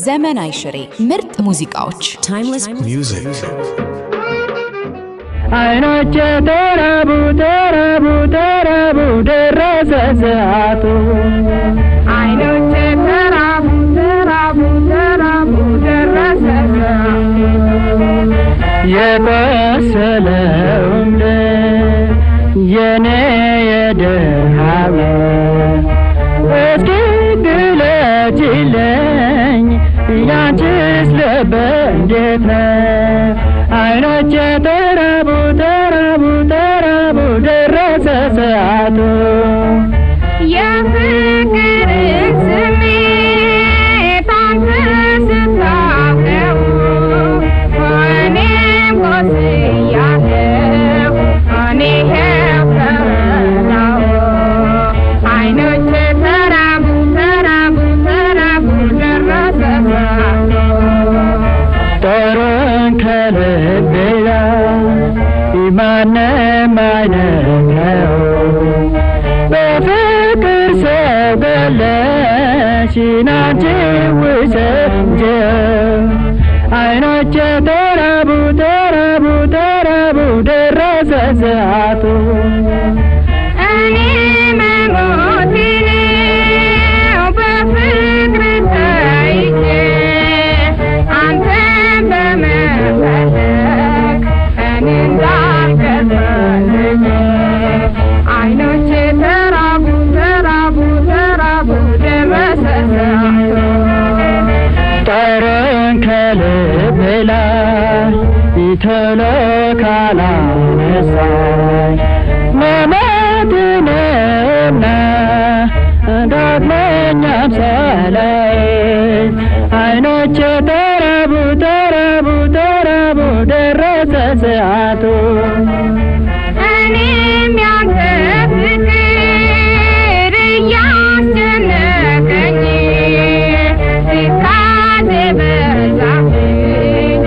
ዘመን አይሽሬ ምርጥ ሙዚቃዎች timeless music አይኖቼ ተራቡ ተራቡ ተራቡ ደረሰ ሰዓቱ አይኖቼ ተራቡ ተራቡ ተራቡ ደረሰ ሰዓቱ የቆሰለውም የኔ የደሃው እስኪ ግለጪልኝ ያንቺስ ልብ እንዴት ነው አይኖቼ ተራቡ ተራቡ ተራቡ ደረሰ ሰዓቱ የፍቅር ስሜት አንተ ስታውቀው እኔም ቆስያለሁ እኔ ተረዳሁ አይኖቼ ተራቡ ተራቡ ተራቡ ደረሰ ሰዓቱ ጦሩን ከልቤ ማንም አይነካው በፍቅር ሰው ገለሽኝ አንቺ ውሰጂ አይኖቼ ተራቡ ተራቡ ተራቡ ደረሰ ሰዓቱ እኔ መሞቴ ነው በፍቅር ተይዤ አንተን በመፈለግ እኔ እንዳልከፈልኝ አይኖቼ ተራቡ ተራቡ ተራቡ ደረሰ ሰዓቱ ጦሩን ከልቤ ላይ ቶሎ ካላነሳኝ መሞቴ ነውና ዳግመኛም ሳላይሽ አይኖቼ ተራቡ ተራቡ ተራቡ ደረሰ ሰዓቱ እኔም ያንተ ፍቅር እያስጨነቀኝ ትካዜ በዛብኝ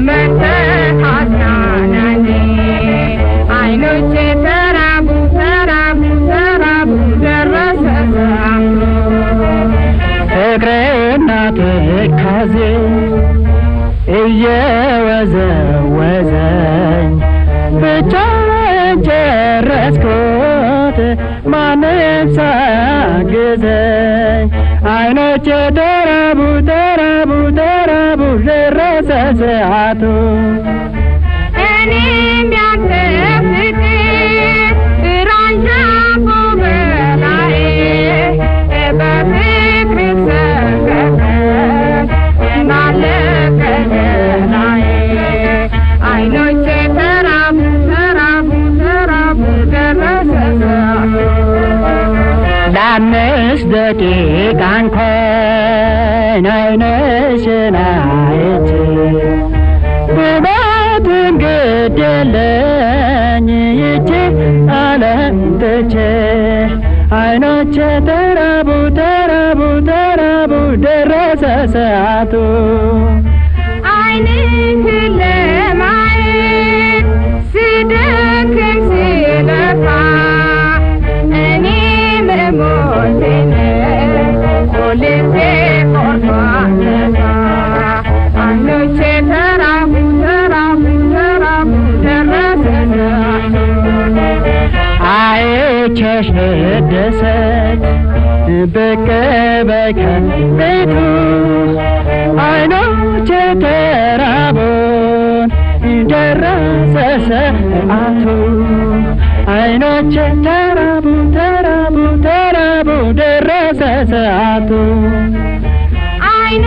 መጥተህ አጽናናኝ አይኖቼ ተራቡ ተራቡ ተራቡ ደረሰ ሰዓቱ ፍቅሬና ትካዜ እየወዘወዘኝ ብቻዬን ጨረስኩት ማንም ሳያግዘኝ አይኖቼ ተራቡ ተራቡ ተራቡ ደረሰ ሰዓቱ እኔም ያንተ ፍቅር አንዣቦ በላዬ በፍቅር ሰከፈ ናለቀ ገላዬ አይኖቼ ተራቡ ተራቡ ተራቡ ደረሰ ሰዓቱ ለአምስት ደቂቃ እንኳን አይንሽን አይቼ ውበትን ግድ የለኝ ይቺ ዓለም ትቼ አይኖቼ ተራቡ ተራቡ ተራቡ ደረሰ ሰዓቱ አይንህን ለማየት ስደክም ስለፋ እኔ መሞቴ ነው ልቤ ቆርጧል ተስፋ አይኖቼ ተራቡ ተራቡ ተራቡ ደረሰ ሰዓቱ አይቼሽ ልደሰት ብቅ በይ ከቤቱ አይኖቼ ተራቡን ደረሰ ሰዓቱ አይኖቼ ተራቡ ተራቡ ተራቡ ደረሰ ሰዓቱ አይኖ